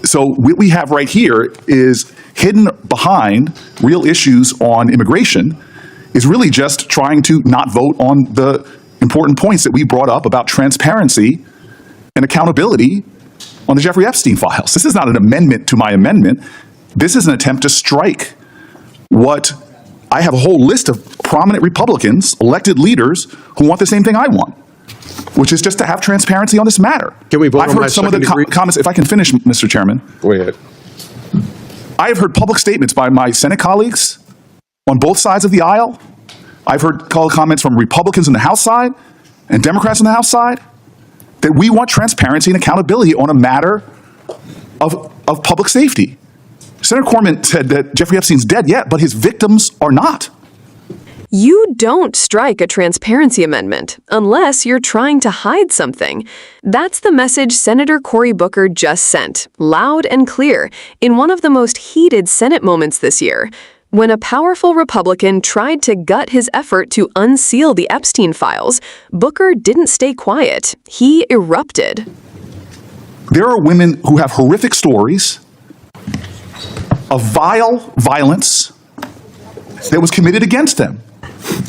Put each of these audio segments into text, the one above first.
So what we have right here is hidden behind real issues on immigration is really just trying to not vote on the important points that we brought up about transparency and accountability on the Jeffrey Epstein files. This is not an amendment to my amendment. This is an attempt to strike what I have a whole list of prominent Republicans, elected leaders, who want the same thing I want, which is just to have transparency on this matter. Can we vote I've on heard my some of the comments, if I can finish, Mr. Chairman. Go ahead. I have heard public statements by my Senate colleagues on both sides of the aisle. I've heard comments from Republicans on the House side and Democrats on the House side that we want transparency and accountability on a matter of public safety. Senator Corman said that Jeffrey Epstein's dead yet, but his victims are not. You don't strike a transparency amendment unless you're trying to hide something. That's the message Senator Cory Booker just sent, loud and clear, in one of the most heated Senate moments this year. When a powerful Republican tried to gut his effort to unseal the Epstein files, Booker didn't stay quiet. He erupted. There are women who have horrific stories of vile violence that was committed against them.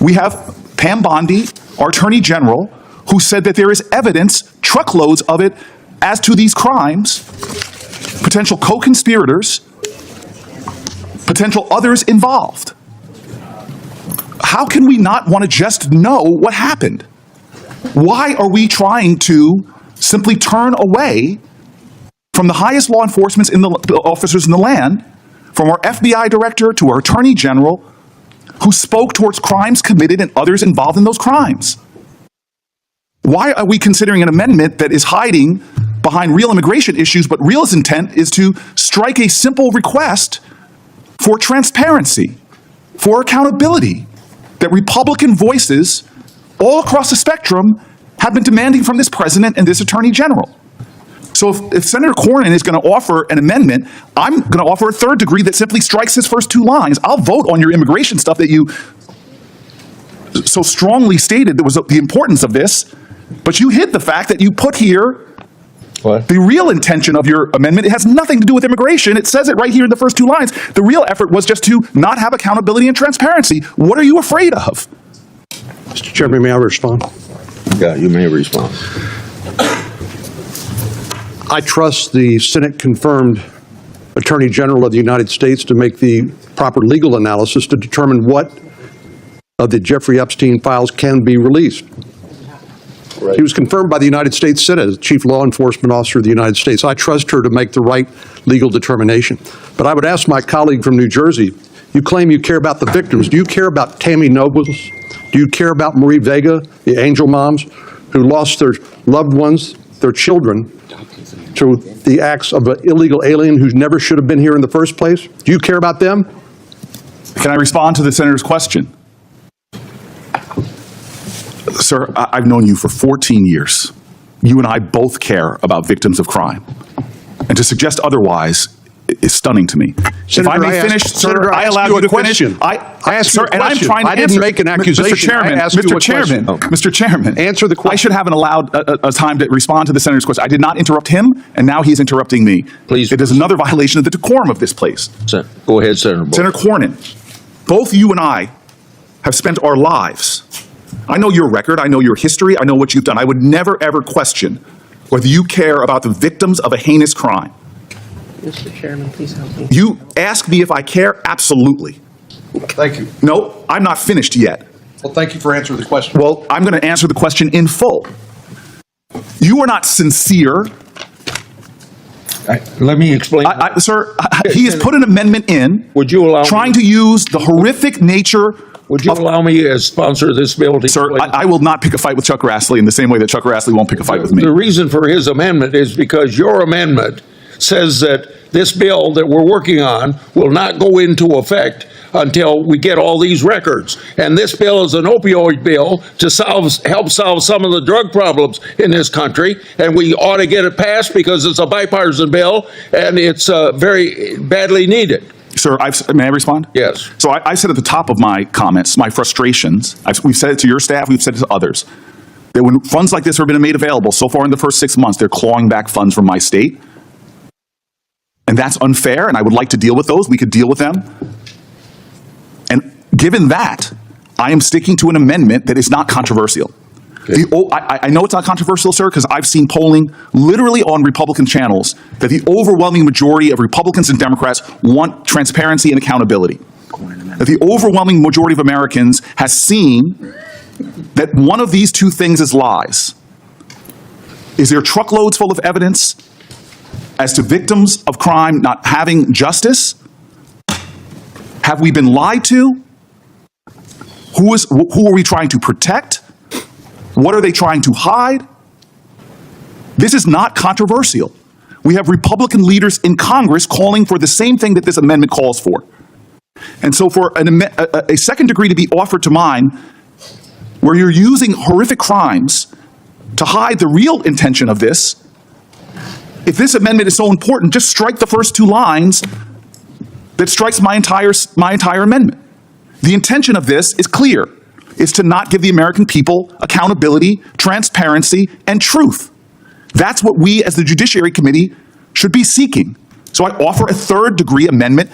We have Pam Bondi, our Attorney General, who said that there is evidence, truckloads of it, as to these crimes, potential co-conspirators, potential others involved. How can we not want to just know what happened? Why are we trying to simply turn away from the highest law enforcement officers in the land, from our FBI director to our Attorney General, who spoke towards crimes committed and others involved in those crimes? Why are we considering an amendment that is hiding behind real immigration issues, but real intent is to strike a simple request for transparency, for accountability, that Republican voices all across the spectrum have been demanding from this president and this Attorney General? So if Senator Cornyn is going to offer an amendment, I'm going to offer a third degree that simply strikes his first two lines. I'll vote on your immigration stuff that you so strongly stated that was the importance of this, but you hid the fact that you put here the real intention of your amendment. It has nothing to do with immigration. It says it right here in the first two lines. The real effort was just to not have accountability and transparency. What are you afraid of? Mr. Chairman, may I respond? Yeah, you may respond. I trust the Senate-confirmed Attorney General of the United States to make the proper legal analysis to determine what of the Jeffrey Epstein files can be released. Right. He was confirmed by the United States Senate as Chief Law Enforcement Officer of the United States. I trust her to make the right legal determination. But I would ask my colleague from New Jersey, you claim you care about the victims. Do you care about Tammy Nobles? Do you care about Marie Vega, the angel moms who lost their loved ones, their children, to the acts of an illegal alien who never should have been here in the first place? Do you care about them? Can I respond to the senator's question? Sir, I've known you for 14 years. You and I both care about victims of crime. And to suggest otherwise is stunning to me. Senator, if I may finish, sir, I allowed you to finish. I asked you a question. And I'm trying to I didn't answer. make an accusation. Mr. Chairman, Mr. Chairman, answer the question. I should have allowed a time to respond to the senator's question. I did not interrupt him, and now he's interrupting me. Please. It is another violation of the decorum of this place. Go ahead, Senator. Senator Cornyn, both you and I have spent our lives. I know your record. I know your history. I know what you've done. I would never, ever question whether you care about the victims of a heinous crime. Mr. Chairman, please help me. You ask me if I care? Absolutely. Thank you. No, I'm not finished yet. Well, thank you for answering the question. Well, I'm going to answer the question in full. You are not sincere. Let me explain. Sir, he has put an amendment in. Would you allow trying to use the horrific nature. Would you allow me as sponsor of this bill to Sir, I will not pick a fight with Chuck Grassley in the same way that Chuck Grassley won't pick a fight with me. The reason for his amendment is because your amendment says that this bill that we're working on will not go into effect until we get all these records. And this bill is an opioid bill to help solve some of the drug problems in this country. And we ought to get it passed because it's a bipartisan bill and it's very badly needed. Sir, may I respond? Yes. So I said at the top of my comments, my frustrations, we've said it to your staff, we've said it to others, that when funds like this have been made available, so far in the first 6 months, they're clawing back funds from my state. And that's unfair, and I would like to deal with those. We could deal with them. And given that, I am sticking to an amendment that is not controversial. I know it's not controversial, sir, because I've seen polling literally on Republican channels that the overwhelming majority of Republicans and Democrats want transparency and accountability. That the overwhelming majority of Americans has seen that one of these two things is lies. Is there truckloads full of evidence as to victims of crime not having justice? Have we been lied to? Who are we trying to protect? What are they trying to hide? This is not controversial. We have Republican leaders in Congress calling for the same thing that this amendment calls for. And so for a second degree to be offered to mine, where you're using horrific crimes to hide the real intention of this, if this amendment is so important, just strike the first two lines that strikes my entire amendment. The intention of this is clear. Is to not give the American people accountability, transparency, and truth. That's what we as the Judiciary Committee should be seeking. So I offer a third degree amendment,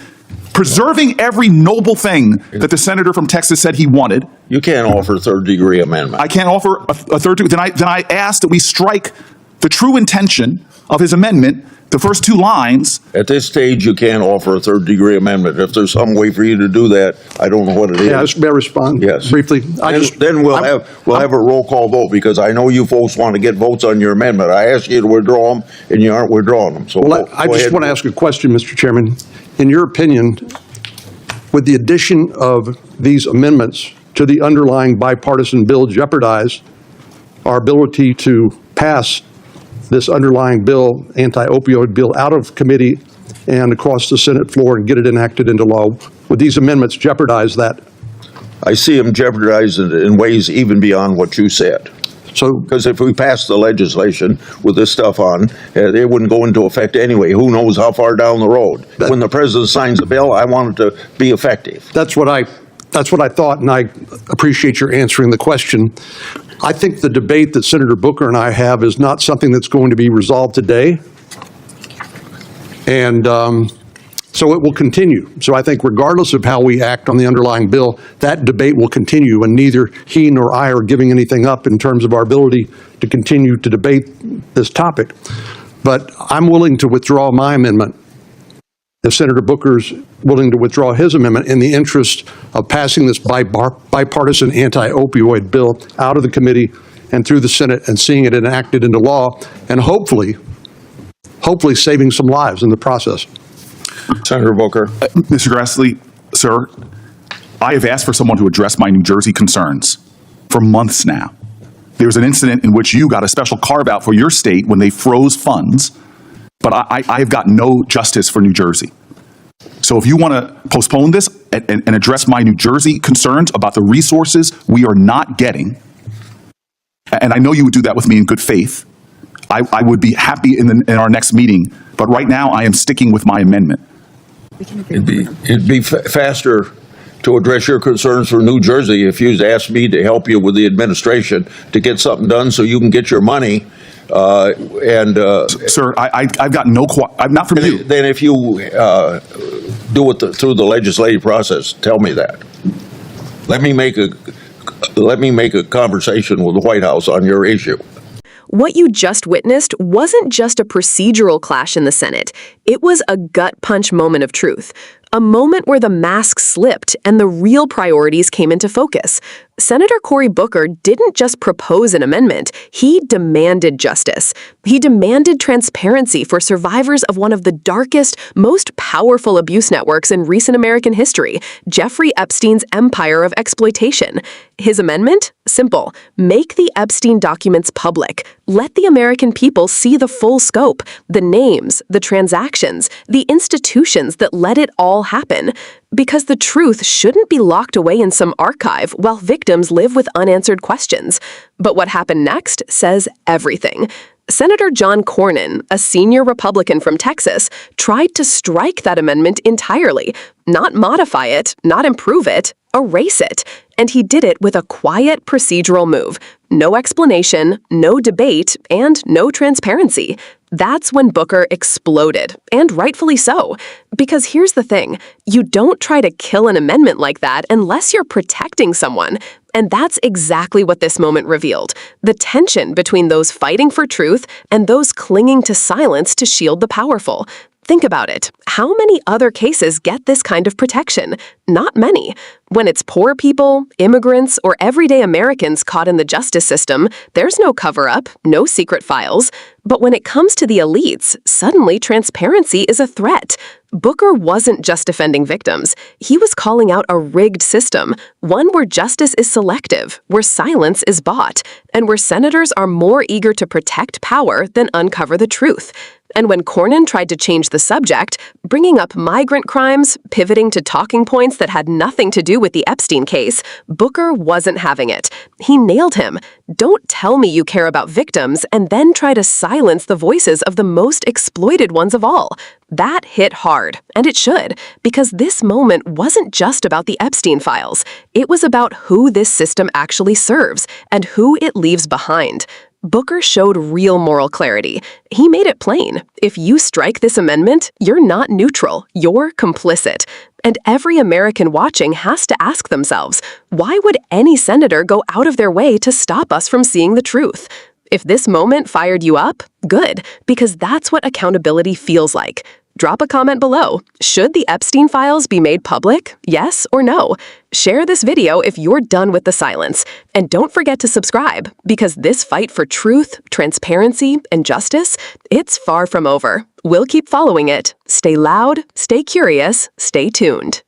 preserving every noble thing that the senator from Texas said he wanted. You can't offer a third degree amendment. I can't offer a third degree. Then I ask that we strike the true intention of his amendment, the first two lines. At this stage, you can't offer a third degree amendment. If there's some way for you to do that, I don't know what it is. Yeah, may I respond? Yes. Briefly? Then we'll have a roll call vote, because I know you folks want to get votes on your amendment. I asked you to withdraw them, and you aren't withdrawing them. So Well, I just want to ask a question, Mr. Chairman. In your opinion, would the addition of these amendments to the underlying bipartisan bill jeopardize our ability to pass this underlying bill, anti-opioid bill, out of committee and across the Senate floor and get it enacted into law? Would these amendments jeopardize that? I see them jeopardized in ways even beyond what you said. So, Because if we pass the legislation with this stuff on, it wouldn't go into effect anyway. Who knows how far down the road? When the president signs a bill, I want it to be effective. that's what I thought, and I appreciate your answering the question. I think the debate that Senator Booker and I have is not something that's going to be resolved today. And so it will continue. So I think regardless of how we act on the underlying bill, that debate will continue, and neither he nor I are giving anything up in terms of our ability to continue to debate this topic. But I'm willing to withdraw my amendment if Senator Booker's willing to withdraw his amendment in the interest of passing this bipartisan anti-opioid bill out of the committee and through the Senate and seeing it enacted into law, and hopefully saving some lives in the process. Senator Booker. Mr. Grassley, sir, I have asked for someone to address my New Jersey concerns for months now. There was an incident in which you got a special carve-out for your state when they froze funds, but I have got no justice for New Jersey. So if you want to postpone this and address my New Jersey concerns about the resources we are not getting, and I know you would do that with me in good faith, I would be happy in our next meeting. But right now, I am sticking with my amendment. It'd be faster to address your concerns for New Jersey if you'd asked me to help you with the administration to get something done so you can get your money. Sir, I've got no, I'm not from you. Then if you do it through the legislative process, tell me that. Let me make a conversation with the White House on your issue. What you just witnessed wasn't just a procedural clash in the Senate. It was a gut punch moment of truth. A moment where the mask slipped and the real priorities came into focus. Senator Cory Booker didn't just propose an amendment, he demanded justice. He demanded transparency for survivors of one of the darkest, most powerful abuse networks in recent American history, Jeffrey Epstein's empire of exploitation. His amendment? Simple. Make the Epstein documents public. Let the American people see the full scope, the names, the transactions, the institutions that let it all happen. Because the truth shouldn't be locked away in some archive while victims live with unanswered questions. But what happened next says everything. Senator John Cornyn, a senior Republican from Texas, tried to strike that amendment entirely, not modify it, not improve it, erase it. And he did it with a quiet procedural move. No explanation, no debate, and no transparency. That's when Booker exploded, and rightfully so. Because here's the thing, you don't try to kill an amendment like that unless you're protecting someone. And that's exactly what this moment revealed, the tension between those fighting for truth and those clinging to silence to shield the powerful. Think about it. How many other cases get this kind of protection? Not many. When it's poor people, immigrants, or everyday Americans caught in the justice system, there's no cover-up, no secret files. But when it comes to the elites, suddenly transparency is a threat. Booker wasn't just defending victims. He was calling out a rigged system, one where justice is selective, where silence is bought, and where senators are more eager to protect power than uncover the truth. And when Cornyn tried to change the subject, bringing up migrant crimes, pivoting to talking points that had nothing to do with the Epstein case, Booker wasn't having it. He nailed him. Don't tell me you care about victims and then try to silence the voices of the most exploited ones of all. That hit hard, and it should, because this moment wasn't just about the Epstein files. It was about who this system actually serves and who it leaves behind. Booker showed real moral clarity. He made it plain. If you strike this amendment, you're not neutral. You're complicit. And every American watching has to ask themselves, why would any senator go out of their way to stop us from seeing the truth? If this moment fired you up, good, because that's what accountability feels like. Drop a comment below. Should the Epstein files be made public? Yes or no? Share this video if you're done with the silence. And don't forget to subscribe, because this fight for truth, transparency, and justice, it's far from over. We'll keep following it. Stay loud, stay curious, stay tuned.